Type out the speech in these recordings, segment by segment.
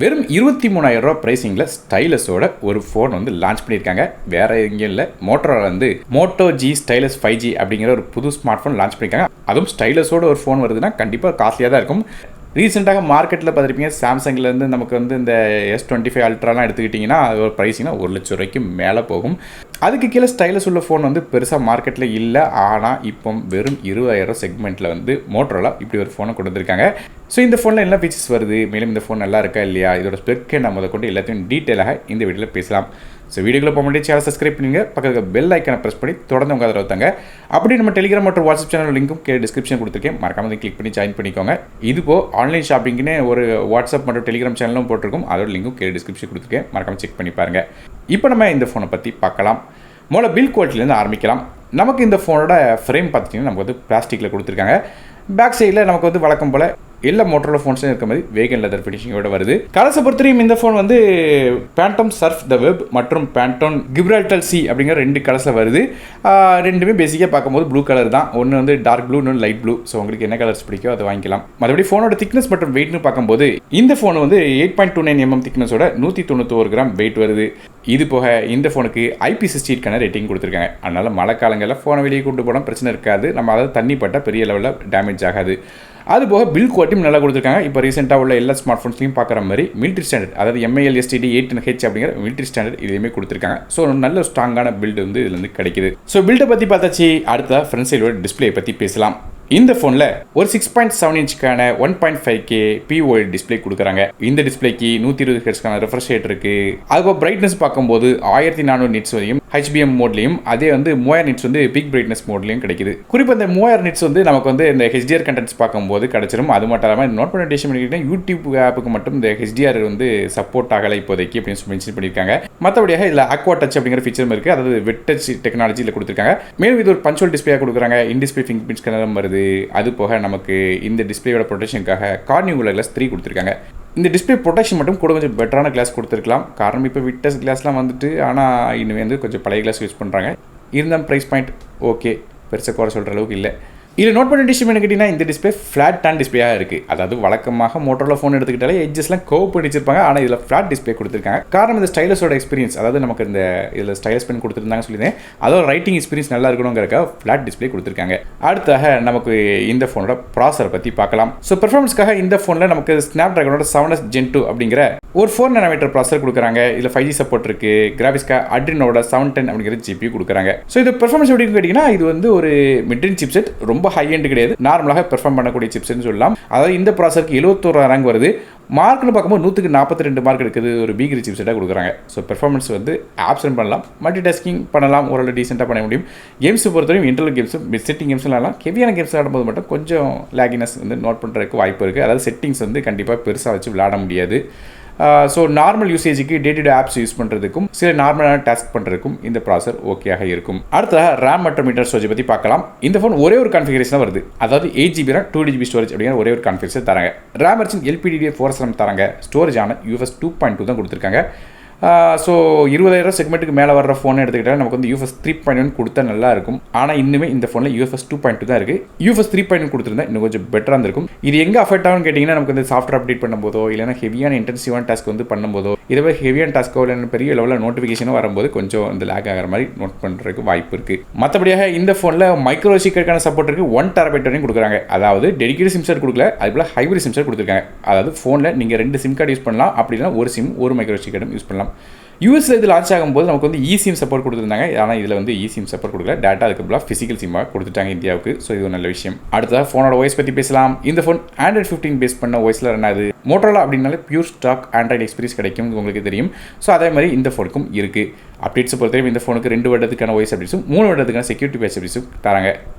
வெறும் 23,000 ரூபா பிரைசிங்கில் ஸ்டைலஸோட ஒரு ஃபோன் வந்து லான்ச் பண்ணியிருக்காங்க. வேற எங்கேயும் இல்லை, மோட்டோரோலா வந்து மோட்டோ ஜி ஸ்டைலஸ் 5G அப்படிங்கிற ஒரு புது ஸ்மார்ட் ஃபோன் லான்ச் பண்ணியிருக்காங்க. அதுவும் ஸ்டைலஸோட ஒரு ஃபோன் வருதுன்னா கண்டிப்பாக காஸ்ட்லியாக தான் இருக்கும். ரீசெண்டாக மார்க்கெட்டில் பார்த்துருப்பீங்க, சாம்சங்லேருந்து நமக்கு வந்து இந்த S25 அல்ட்ராலாம் எடுத்துக்கிட்டிங்கன்னா அது ஒரு ப்ரைஸிங்னா 1 லட்சம் ரூபாய்க்கு மேலே போகும். அதுக்கு கீழே ஸ்டைலஸ் உள்ள ஃபோன் வந்து பெருசாக மார்க்கெட்டில் இல்லை. ஆனால் இப்போ வெறும் 20,000 செக்மெண்ட்டில் வந்து மோட்டோரோலா இப்படி ஒரு ஃபோனை கொண்டு வந்திருக்காங்க. ஸோ இந்த ஃபோனில் என்ன ஃபீச்சர்ஸ் வருது, மேலும் இந்த ஃபோன் நல்லா இருக்கா இல்லையா, இதோட ஸ்பெக்கை நம்ம கொண்டு எல்லாத்தையும் டீட்டெயிலாக இந்த வீடியோவில் பேசலாம். ஸோ வீடியோக்குள்ள போக முடியாது, சேனல் சப்ஸ்கிரைப் பண்ணுங்க, பக்கத்தில் பெல் ஐக்கனை ப்ரெஸ் பண்ணி தொடர்ந்து உங்கள் ஆதரவு தாங்க. அப்படி நம்ம டெலிகிராம் மற்றும் வாட்ஸ்அப் சேனல் லிங்க்கும் டிஸ்கிரிப்ஷன் கொடுத்துருக்கேன், மறக்காம கிளிக் பண்ணி ஜாயின் பண்ணிக்கோங்க. இதுபோ ஆன்லைன் ஷாப்பிங்னு ஒரு வாட்ஸ்அப் மற்றும் டெலிகிராம் சேனலும் போட்டிருக்கும், அதோட லிங்க்கும் டிஸ்கிரிப்ஷன் கொடுத்துருக்கேன், மறக்காம செக் பண்ணி பாருங்கள். இப்போ நம்ம இந்த ஃபோனை பற்றி பார்க்கலாம். முதல்ல பில் குவாலிட்டிலேருந்து ஆரம்பிக்கலாம். நமக்கு இந்த ஃபோனோட ஃப்ரேம் பார்த்துட்டிங்கன்னா நமக்கு வந்து பிளாஸ்டிக்கில் கொடுத்துருக்காங்க. பேக் சைடில் நமக்கு வந்து வழக்கம் போல் எல்லா மோட்டரோலா ஃபோன்ஸும் இருக்க மாதிரி வேகன் லெதர் ஃபினிஷிங்கோட வருது. கலர்ஸை பொறுத்தவரையும் இந்த ஃபோன் வந்து பேண்டோம் சர்ஃப் த வெப் மற்றும் பேண்டோம் கிப்ரால்டர் சி அப்படிங்கிற 2 கலர்ஸில் வருது. ரெண்டுமே பேசிக்காக பார்க்கும்போது ப்ளூ கலர் தான். ஒன்று வந்து டார்க் ப்ளூ, இன்னொன்று லைட் ப்ளூ. ஸோ உங்களுக்கு என்ன கலர்ஸ் பிடிக்கோ அதை வாங்கிக்கலாம். மற்றபடி ஃபோனோட திக்னஸ் மற்றும் வெயிட்னு பார்க்கும்போது இந்த ஃபோன் வந்து 8.29 mm திக்னஸோட 191 கிராம் வெயிட் வருது. இது போக இந்த ஃபோனுக்கு IP68 ரேட்டிங் கொடுத்துருக்காங்க. அதனால் மழை காலங்களில் ஃபோனை வெளியே கொண்டு போனால் பிரச்சனை இருக்காது. நம்ம அதாவது தண்ணி பட்டால் பெரிய லெவலில் டேமேஜ் ஆகாது. அது போக பில் குவாலிட்டியும் நல்லா கொடுத்துருக்காங்க. இப்போ ரீசெண்டாக உள்ள எல்லா ஸ்மார்ட் ஃபோன்ஸ்லையும் பார்க்குற மாதிரி மிலிட்ரி ஸ்டாண்டர்ட், அதாவது MIL STD 810H அப்படிங்கிற மிலிட்ரி ஸ்டாண்டர்ட் இதுலேயுமே கொடுத்துருக்காங்க. ஸோ நல்ல ஸ்ட்ராங்கான பில்டு வந்து இதுலேருந்து கிடைக்குது. ஸோ பில்டை பற்றி பார்த்தாச்சு. அடுத்த ஃப்ரண்ட் சைடோட டிஸ்பிளே பற்றி பேசலாம். இந்த ஃபோனில் ஒரு 6.7 இன்ச்சுக்கான 1.5K POLED டிஸ்பிளே கொடுக்குறாங்க. இந்த டிஸ்பிளேக்கு 120 ஹெர்ட்ஸ்க்கான ரெஃப்ரெஷ் ரேட் இருக்கு. அதுபோல் பிரைட்னஸ் பார்க்கும்போது 1400 நிட்ஸ் வரையும் HBM மோட்லையும், அதே வந்து 3000 நிட்ஸ் வந்து பிக் பிரைட்னஸ் மோட்லையும் கிடைக்குது. குறிப்பாக இந்த 3000 நிட்ஸ் வந்து நமக்கு வந்து இந்த HDR கண்டென்ட்ஸ் பார்க்கும்போது கிடைச்சிடும். அது மட்டும் இல்லாமல் நோட் பண்ண டேஷன் பண்ணிக்கிட்டீங்கன்னா யூடியூப் ஆப்புக்கு மட்டும் இந்த HDR வந்து சப்போர்ட் ஆகலை இப்போதைக்கு அப்படின்னு மென்ஷன் பண்ணியிருக்காங்க. மற்றபடியாக இதில் அக்வா டச் அப்படிங்கிற ஃபீச்சரும் இருக்குது, அதாவது வெட் டச் டெக்னாலஜியில் கொடுத்துருக்காங்க. மேலும் இது ஒரு பஞ்சுவல் டிஸ்பிளேயாக கொடுக்குறாங்க. இன் டிஸ்பிளே ஃபிங்கர் பிரிண்ட் ஸ்கேனரும் வருது. அது போக நமக்கு இந்த டிஸ்பிளேயோட ப்ரொடெக்ஷனுக்காக கார்னிங்குலர் கிளாஸ் 3 கொடுத்துருக்காங்க. இந்த டிஸ்பிளே ப்ரொடெக்ஷன் மட்டும் கூட கொஞ்சம் பெட்டரான கிளாஸ் கொடுத்துருக்கலாம். காரணம் இப்போ விட்டஸ் கிளாஸ்லாம் வந்துட்டு, ஆனால் இன்னும் வந்து கொஞ்சம் பழைய கிளாஸ் யூஸ் பண்ணுறாங்க. இருந்தாலும் ப்ரைஸ் பாயிண்ட் ஓகே, பெருசாக குறை சொல்கிற அளவுக்கு இல்லை. இதில் நோட் பண்ண டிஸ்பிளே கேட்டிங்கன்னா இந்த டிஸ்பிளே ஃப்ளாட் டேன் டிஸ்பிளேயாக இருக்குது. அதாவது வழக்கமாக மோட்டோரோலா ஃபோன் எடுத்துக்கிட்டாலே எட்ஜஸ்லாம் கர்வ் பண்ணி வச்சிருப்பாங்க. ஆனால் இதில் ஃப்ளாட் டிஸ்பிளே கொடுத்துருக்காங்க. காரணம் இந்த ஸ்டைலஸோட எக்ஸ்பீரியன்ஸ், அதாவது நமக்கு இந்த இதில் ஸ்டைலஸ் பென் கொடுத்துருந்தாங்க சொல்லியிருந்தேன், அதோட ரைட்டிங் எக்ஸ்பீரியன்ஸ் நல்லா இருக்கணுங்கிறக்காக ஃப்ளாட் டிஸ்பிளே கொடுத்துருக்காங்க. அடுத்தாக நமக்கு இந்த ஃபோனோட ப்ராசரை பற்றி பார்க்கலாம். ஸோ பெர்ஃபார்மன்ஸ்க்காக இந்த ஃபோனில் நமக்கு ஸ்னாப் ட்ராகனோட 7S Gen 2 அப்படிங்கிற ஒரு 4 nanometer ப்ராசர் கொடுக்குறாங்க. இதில் 5G சப்போர்ட் இருக்குது. கிராஃபிக்ஸ்க்காக Adrenoட 710 அப்படிங்கிற GPU கொடுக்குறாங்க. ஸோ இது பெர்ஃபார்மன்ஸ் எப்படி கேட்டிங்கன்னா, இது வந்து ஒரு மிட்ரேஞ்ச் சிப்செட், ரொம்ப ஹை எண்ட் கிடையாது, நார்மலாக பெர்ஃபார்ம் பண்ணக்கூடிய சிப்ஸ்னு சொல்லலாம். அதாவது இந்த ப்ராசருக்கு 71 ரேங்க் வருது. மார்க்னு பார்க்கும்போது 100க்கு 42 மார்க் எடுக்குது. ஒரு பி கிரேட் சிப்செட்டாக கொடுக்குறாங்க. ஸோ பெர்ஃபார்மன்ஸ் வந்து ஆப்ஷன் பண்ணலாம், மல்டி டாஸ்கிங் பண்ணலாம், ஓரளவு டீசெண்டாக பண்ண முடியும். கேம்ஸ் பொறுத்தவரைக்கும் இன்டர்வல் கேம்ஸும் செட்டிங் கேம்ஸ்லாம் ஆடலாம். ஹெவியான கேம்ஸ் ஆடும்போது மட்டும் கொஞ்சம் லேகினஸ் வந்து நோட் பண்ணுறதுக்கு வாய்ப்பு இருக்குது. அதாவது செட்டிங்ஸ் வந்து கண்டிப்பாக பெருசாக வச்சு விளையாட முடியாது. ஸோ நார்மல் யூசேஜுக்கு day to day apps use பண்ணுறதுக்கும் சில நார்மலான டாஸ்க் பண்ணுறதுக்கும் இந்த ப்ராசர் ஓகேயாக இருக்கும். அடுத்ததாக ரேம் மற்றும் மீட்டர் ஸ்டோரேஜ் பற்றி பார்க்கலாம். இந்த ஃபோன் ஒரே ஒரு கான்ஃபிகரேஷன் வருது, அதாவது 8GB RAM 2GB ஸ்டோரேஜ் அப்படிங்கிற ஒரே ஒரு கான்ஃபிகரேஷன் தராங்க. ரேம் வெர்ஷன் LPDDR4 தராங்க. ஸ்டோரேஜ் ஆன UFS 2.2 தான் கொடுத்துருக்காங்க. ஸோ 20,000 செக்மெண்ட்டுக்கு மேலே வர ஃபோன் எடுத்துக்கிட்டால் நமக்கு வந்து UFS 3.1 கொடுத்தா நல்லா இருக்கும். ஆனால் இன்னுமே இந்த ஃபோனில் UFS 2.2 தான் இருக்குது. UFS 3.1 கொடுத்துருந்தா இன்னும் கொஞ்சம் பெட்டராக இருந்திருக்கும். இது எங்கே அஃபெக்ட் ஆகும்னு கேட்டிங்கன்னா, நமக்கு வந்து சாஃப்ட்வேர் அப்டேட் பண்ணும்போதோ இல்லைனா ஹெவியான இன்டென்சிவான டாஸ்க் வந்து பண்ணும்போதோ, இதுவே ஹெவியான டாஸ்க்கோ இல்லை பெரிய லெவலில் நோட்டிஃபிகேஷனும் வரும்போது கொஞ்சம் இந்த லேக் ஆகிற மாதிரி நோட் பண்ணுறதுக்கு வாய்ப்பு இருக்குது. மற்றபடியாக இந்த ஃபோனில் மைக்ரோ சீக்கருக்கான சப்போர்ட் இருக்குது. 1 TB வரையும் கொடுக்குறாங்க. அதாவது டெடிகேட் சிம் கார்டு கொடுக்கல, அதுபோல் ஹைப்ரிட் சிம் கார்டு கொடுத்துருக்காங்க. அதாவது ஃபோனில் நீங்கள் 2 சிம் கார்டு யூஸ் பண்ணலாம், அப்படி இல்லைனா ஒரு சிம் ஒரு மைக்ரோ சீக்கர்டும் யூஸ் பண்ணலாம். யூஎஸ்ல இது லான்ச் ஆகும்போது நமக்கு வந்து eSIM சப்போர்ட் கொடுத்துருந்தாங்க. ஆனால் இதில் வந்து eSIM சப்போர்ட் கொடுக்கல, டேட்டா அதுக்கு பதிலாக ஃபிசிக்கல் சிம்மாக கொடுத்துட்டாங்க இந்தியாவுக்கு. ஸோ இது ஒரு நல்ல விஷயம். அடுத்ததாக ஃபோனோட OS பற்றி பேசலாம். இந்த ஃபோன் Android 15 பேஸ் பண்ண OSல ரன் ஆகுது. மோட்டோரோலா அப்படின்னாலே பியூர் ஸ்டாக் ஆண்ட்ராய்டு எக்ஸ்பீரியன்ஸ் கிடைக்கும், உங்களுக்கு தெரியும். ஸோ அதே மாதிரி இந்த ஃபோனுக்கும் இருக்குது. அப்டேட்ஸ் பொறுத்தவரை இந்த ஃபோனுக்கு 2 வருடத்துக்கான OS அப்டேட்ஸும் 3 வருடத்துக்கான செக்யூரிட்டி பேட்ச் அப்டேட்ஸும் தராங்க.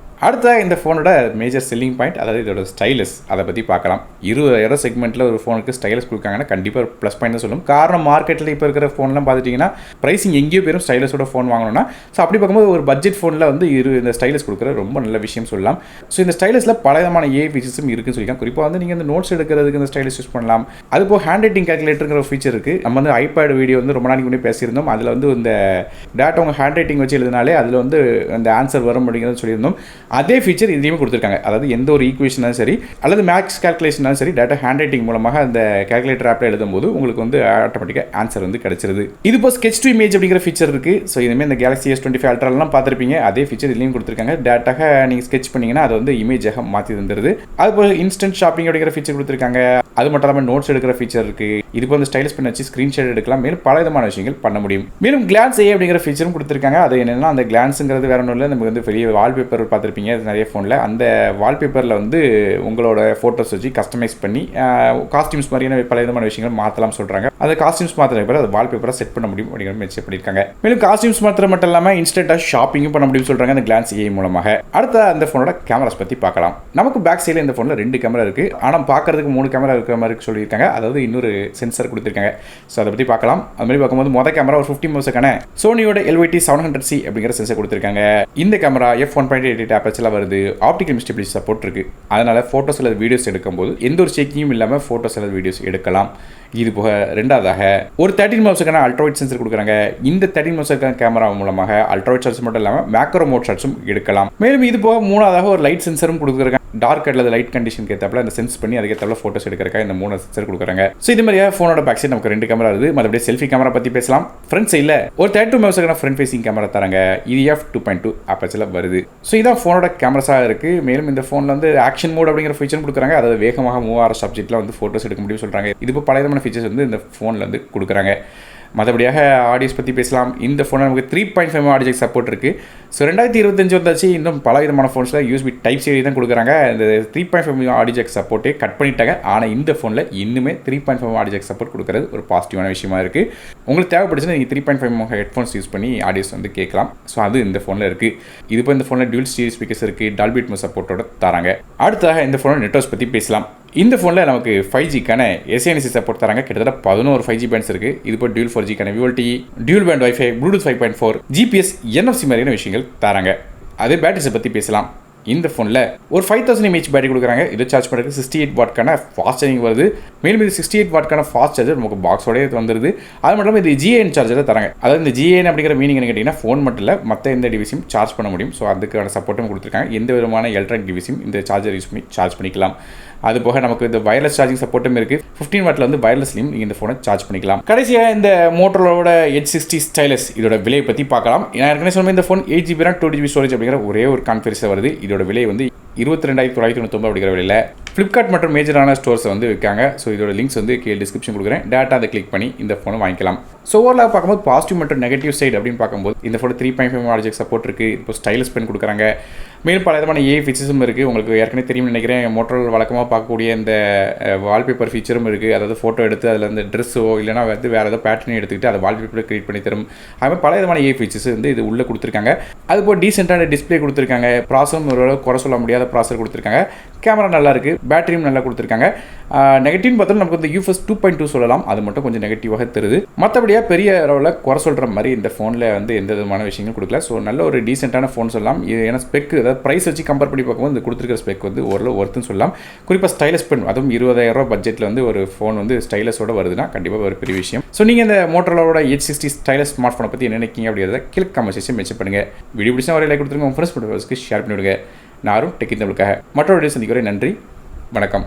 அடுத்த இந்த ஃபோனோட மேஜர் செல்லிங் பாயிண்ட், அதாவது இதோட ஸ்டைலஸ், அதை பற்றி பார்க்கலாம். 20,000 செக்மெண்ட்டில் ஒரு ஃபோனுக்கு ஸ்டைலஸ் கொடுக்காங்கன்னா கண்டிப்பாக ஒரு ப்ளஸ் பாயிண்ட் தான் சொல்லும். காரணம் மார்க்கெட்டில் இப்போ இருக்கிற ஃபோன்லாம் பார்த்துட்டிங்கன்னா ப்ரைஸிங் எங்கேயோ பேரும் ஸ்டைலஸோட ஃபோன் வாங்கணும்னா, ஸோ அப்படி பார்க்கும்போது ஒரு பட்ஜெட் ஃபோனில் வந்து இந்த ஸ்டைலஸ் கொடுக்குற ரொம்ப நல்ல விஷயம் சொல்லலாம். ஸோ இந்த ஸ்டைலஸில் பல விதமான ஃபீச்சர்ஸும் இருக்குன்னு சொல்லிக்கலாம். குறிப்பாக வந்து நீங்கள் இந்த நோட்ஸ் எடுக்கிறதுக்கு இந்த ஸ்டைலஸ் யூஸ் பண்ணலாம். அதுபோல் ஹேண்ட் ரைட்டிங் கால்குலேட்டருங்கிற ஒரு ஃபீச்சர் இருக்குது. நம்ம வந்து ஐபேட் வீடியோ வந்து ரொம்ப நாளைக்கு முன்னாடி பேசியிருந்தோம். அதில் வந்து இந்த டேட்டா உங்கள் ஹேண்ட் ரைட்டிங் வச்சு எழுதினாலே அதில் வந்து அந்த ஆன்சர் வரும் அப்படிங்கிறத சொல்லியிருந்தோம். அதே ஃபீச்சர் இதுலேயுமே கொடுத்துருக்காங்க. அதாவது எந்த ஒரு ஈக்குவேஷனாலும் சரி அல்லது மேக்ஸ் கால்குலேஷனாலும் சரி டேட்டா ஹேண்ட் ரைட்டிங் மூலமாக அந்த கால்குலேட்டர் ஆப்பில் எழுதும்போது உங்களுக்கு வந்து ஆட்டோமேட்டிக்காக ஆன்சர் வந்து கிடைச்சிருது. இது இப்போ ஸ்கெட்ச் டு இமேஜ் அப்படிங்கிற ஃபீச்சர் இருக்குது. ஸோ இதுமாதிரி இந்த கேலக்ஸி S25 அல்ட்ராலாம் பார்த்துருப்பீங்க. அதே ஃபீச்சர் இதுலேயும் கொடுத்துருக்காங்க. டேட்டாக நீங்கள் ஸ்கெட்ச் பண்ணிங்கன்னா அது வந்து இமேஜாக மாற்றி தந்துடுது. அது இப்போ இன்ஸ்டன்ட் ஷாப்பிங் அப்படிங்கிற ஃபீச்சர் கொடுத்துருக்காங்க. அது மட்டும் இல்லாமல் நோட்ஸ் எடுக்கிற ஃபீச்சர் இருக்குது. இது வந்து ஸ்டைலஸ் பண்ணி வச்சு ஸ்க்ரீன்ஷாட் எடுக்கலாம். மேலும் பல விதமான விஷயங்கள் பண்ண முடியும். மேலும் கிளான்ஸ் ஏ அப்படிங்கிற ஃபீச்சரும் கொடுத்துருக்காங்க. அது என்னென்னா அந்த கிளான்ஸுங்கிறது வேற ஒன்றும் இல்லை, நமக்கு வந்து பெரிய வால்பேப்பர் பார்த்துருப்பீங்க நிறைய ஃபோனில். அந்த வால்பேப்பரில் வந்து உங்களோட ஃபோட்டோஸ் வச்சு கஸ்டமைஸ் பண்ணி காஸ்டியூம்ஸ் மாதிரியான பல விதமான விஷயங்கள் மாற்றலாம் சொல்கிறாங்க. அந்த காஸ்டியூம்ஸ் மாத்திர பிறகு அது வால்பேப்பரை செட் பண்ண முடியும் அப்படிங்கிற மென்ஷன் பண்ணியிருக்காங்க. மேலும் காஸ்டியூம்ஸ் மாத்திரம் மட்டும் இல்லாமல் இன்ஸ்டன்ட்டாக ஷாப்பிங்கும் பண்ண முடியும் சொல்கிறாங்க அந்த கிளான்ஸ் ஏ மூலமாக. அடுத்த அந்த ஃபோனோட கேமராஸ் பற்றி பார்க்கலாம். நமக்கு பேக் சைடில் இந்த ஃபோனில் 2 கேமரா இருக்குது. ஆனால் பார்க்கறதுக்கு 3 கேமரா இருக்கிற மாதிரி சொல்லியிருக்காங்க. அதாவது இன்னொரு சென்சர் கொடுத்துருக்காங்க. ஸோ அதை பற்றி பார்க்கலாம். அது மாதிரி பார்க்கும்போது மொதல் கேமரா ஒரு 50 மெகாபிக்சலுக்கான சோனியோட LYT 700C அப்படிங்கிற சென்சர் கொடுத்துருக்காங்க. இந்த கேமரா f1.88 ஆப்பர்ச்சரில் வருது. ஆப்டிகல் ஸ்டெபிலிட்டி சப்போர்ட் இருக்குது. அதனால் ஃபோட்டோஸ் அல்லது வீடியோஸ் எடுக்கும்போது எந்த ஒரு ஷேக்கிங்கும் இல்லாமல் ஃபோட்டோஸ் அல்லது வீடியோஸ் எடுக்கலாம். இது போக ரெண்டாவதாக ஒரு 13 மெகாபிக்சலுக்கான அல்ட்ராவைட் சென்சர் கொடுக்குறாங்க. இந்த 13 மெகாபிக்சலுக்கான கேமரா மூலமாக அல்ட்ராவைட் ஷாட்ஸ் மட்டும் இல்லாமல் மேக்ரோ மோட் ஷாட்ஸும் எடுக்கலாம். மேலும் இது போக மூணாவதாக ஒரு லைட் சென்சரும் கொடுக்குறாங்க. டார்க் அல்லது லைட் கண்டிஷன் ஏற்றாப்புல அந்த சென்ஸ் பண்ணி அதுக்கேற்றாப்புல ஃபோட்டோஸ் எடுக்கிறக்காக இந்த 3 சென்சர் கொடுக்குறாங்க. ஸோ இது மாதிரியா ஃபோனோட பேக் சைடு நமக்கு 2 கேமரா இருக்குது. மற்றபடி செல்ஃபி கேமரா பற்றி பேசலாம். ஃப்ரண்ட் சைடில் ஒரு 32 மெகாபிக்சலுக்கான ஃப்ரண்ட் ஃபேசிங் கேமரா தராங்க. இது f2.2 ஆப்பர்ச்சரில் வருது. ஸோ இதான் ஃபோனோட கேமராஸாக இருக்குது. மேலும் இந்த ஃபோனில் வந்து ஆக்ஷன் மோட் அப்படிங்கிற ஃபீச்சரும் கொடுக்குறாங்க. அதாவது வேகமாக மூவ் ஆகிற சப்ஜெக்ட்டில் வந்து ஃபோட்டோஸ் எடுக்க முடியும்னு சொல்கிறாங்க. இது இப்போ பல விதமான ஃபீச்சர்ஸ் வந்து இந்த ஃபோனில் வந்து கொடுக்குறாங்க. மற்றபடியாக ஆடியோஸ் பற்றி பேசலாம். இந்த ஃபோனில் நமக்கு 3.5 ஆடியோ ஜாக் சப்போர்ட் இருக்குது. ஸோ 2025 வந்தாச்சு. இன்னும் பல விதமான ஃபோன்ஸில் USB Type-C தான் கொடுக்குறாங்க. இந்த 3.5 ஆடியோ ஜாக் சப்போர்ட்டே கட் பண்ணிட்டாங்க. ஆனால் இந்த ஃபோனில் இன்னுமே 3.5 ஆடியோ ஜாக் சப்போர்ட் கொடுக்குறது ஒரு பாசிட்டிவான விஷயமா இருக்குது. உங்களுக்கு தேவைப்படுச்சுன்னா நீங்கள் 3.5 ஹெட்ஃபோன்ஸ் யூஸ் பண்ணி ஆடியோஸ் வந்து கேட்கலாம். ஸோ அது இந்த ஃபோனில் இருக்குது. இது இப்போ இந்த ஃபோனில் டியூல் ஸ்டீரியோ ஸ்பீக்கர்ஸ் இருக்குது. டால்பி அட்மாஸ் சப்போர்ட்டோட தராங்க. அடுத்ததாக இந்த ஃபோனோட நெட்வொர்க்ஸ் பற்றி பேசலாம். இந்த ஃபோனில் நமக்கு 5Gக்கான SANC சப்போர்ட் தராங்க. கிட்டத்தட்ட 11 5G பேண்ட்ஸ் இருக்குது. இது இப்போ டியூல் 4Gக்கான VoLTE, dual band wifi, Bluetooth 5.4, GPS, NFC மாதிரியான விஷயங்கள் தராங்க. அதே பேட்டரிஸை பற்றி பேசலாம். இந்த ஃபோனில் ஒரு 5000 mAh பேட்டரி கொடுக்குறாங்க. இதை சார்ஜ் பண்ணுறதுக்கு 68 வாட்க்கான ஃபாஸ்ட் சார்ஜிங் வருது. மேலும் இது 68 வாட்க்கான ஃபாஸ்ட் சார்ஜர் நமக்கு பாக்ஸோடய வந்துருது. அது மட்டும் இல்லாமல் இது GAN சார்ஜரை தராங்க. அதாவது இந்த GAN அப்படிங்கிற மீனிங் என்ன கேட்டிங்கன்னா ஃபோன் மட்டும் இல்லை மற்ற எந்த டிவைஸையும் சார்ஜ் பண்ண முடியும். ஸோ அதுக்கான சப்போர்ட்டும் கொடுத்துருக்காங்க. எந்த விதமான எலக்ட்ரானிக் டிவைஸையும் இந்த சார்ஜர் யூஸ் பண்ணி சார்ஜ் பண்ணிக்கலாம். அது போக நமக்கு இந்த வயர்லெஸ் சார்ஜிங் சப்போர்ட்டும் இருக்குது. 15 வாட்டில் வந்து வயர்லெஸ்லையும் நீங்கள் இந்த ஃபோனை சார்ஜ் பண்ணிக்கலாம். கடைசியாக இந்த மோட்டோரோட Edge 60 ஸ்டைலஸ் இதோட விலையை பற்றி பார்க்கலாம். நான் ஏற்கனவே சொன்ன இந்த phone 8GB RAM 2GB storage அப்படிங்கிற ஒரே ஒரு கான்ஃபிகரேஷன் வருது. இதோட விலை வந்து 22,999 அப்படிங்கிற விலையில் ஃப்ளிப்கார்ட் மற்றும் மேஜரான ஸ்டோர்ஸை வந்து விற்காங்க. ஸோ இதோட லிங்க்ஸ் வந்து கீழே டிஸ்கிரிப்ஷன் கொடுக்குறேன். டேட்டா அதை கிளிக் பண்ணி இந்த ஃபோனை வாங்கிக்கலாம். ஸோ ஓவராலாக பார்க்கும்போது பாசிட்டிவ் மற்றும் நெகட்டிவ் சைடு அப்படின்னு பார்க்கும்போது இந்த ஃபோன் 3.5 ஆடியோ ஜாக் சப்போர்ட் இருக்குது. இப்போ ஸ்டைலஸ் பென் கொடுக்குறாங்க. மேலும் பல விதமான ஃபீச்சர்ஸும் இருக்குது. உங்களுக்கு ஏற்கனவே தெரியும் நினைக்கிறேன். மோட்டோரோலா வழக்கமாக பார்க்கக்கூடிய இந்த வால்பேப்பர் ஃபீச்சரும் இருக்குது. அதாவது ஃபோட்டோ எடுத்து அதில் இந்த ட்ரெஸ்ஸோ இல்லைனா வந்து வேறு ஏதோ பேட்டர்னே எடுத்துக்கிட்டு அதை வால்பேப்பரை கிரியேட் பண்ணி தரும். அதுமாதிரி பல விதமான ஃபீச்சர்ஸ் வந்து இது உள்ளே கொடுத்துருக்காங்க. அதுபோல் டீசென்டான டிஸ்பிளே கொடுத்துருக்காங்க. ப்ராசரும் ஓரளவு குறை சொல்ல முடியாத ப்ராசர் கொடுத்துருக்காங்க. கேமரா நல்லா இருக்குது. பேட்டரியும் நல்லா கொடுத்துருக்காங்க. நெகட்டிவ்னு பார்த்தா நமக்கு வந்து UFS 2.2 சொல்லலாம். அது மட்டும் கொஞ்சம் நெகட்டிவாக தருது. மற்றபடியாக பெரிய அளவில் குறை சொல்கிற மாதிரி இந்த ஃபோனில் வந்து எந்த விதமான விஷயங்களும் கொடுக்கல. ஸோ நல்ல ஒரு டீசென்டான ஃபோன் சொல்லலாம். இது ஏன்னா ஸ்பெக் அதாவது ப்ரைஸ் வச்சு கம்பேர் பண்ணி பார்க்கும்போது இந்த கொடுத்துருக்கிற ஸ்பெக் வந்து ஓரளவு ஒர்த்துன்னு சொல்லலாம். குறிப்பாக ஸ்டைலஸ் பென் அதுவும் 20,000 பட்ஜெட்டில் வந்து ஒரு ஃபோன் வந்து ஸ்டைலஸோட வருதுன்னா கண்டிப்பாக ஒரு பெரிய விஷயம். ஸோ நீங்கள் இந்த மோட்டோரோலோட Edge 60 ஸ்டைலஸ் ஸ்மார்ட் ஃபோனை பற்றி என்ன நினைக்கிங்க அப்படிங்கிறத கீழே கமெண்ட் செக்ஷன் மென்ஷன் பண்ணுங்கள். வீடியோ பிடிச்சா ஒரு லைக் கொடுத்துருங்க. உங்கள் ஃப்ரெண்ட்ஸ் ஷேர் பண்ணிவிடுங்க. நானும் டெக் தமிழுக்காக மற்றொரு வீடியோ சந்திக்கிறேன். நன்றி, வணக்கம்.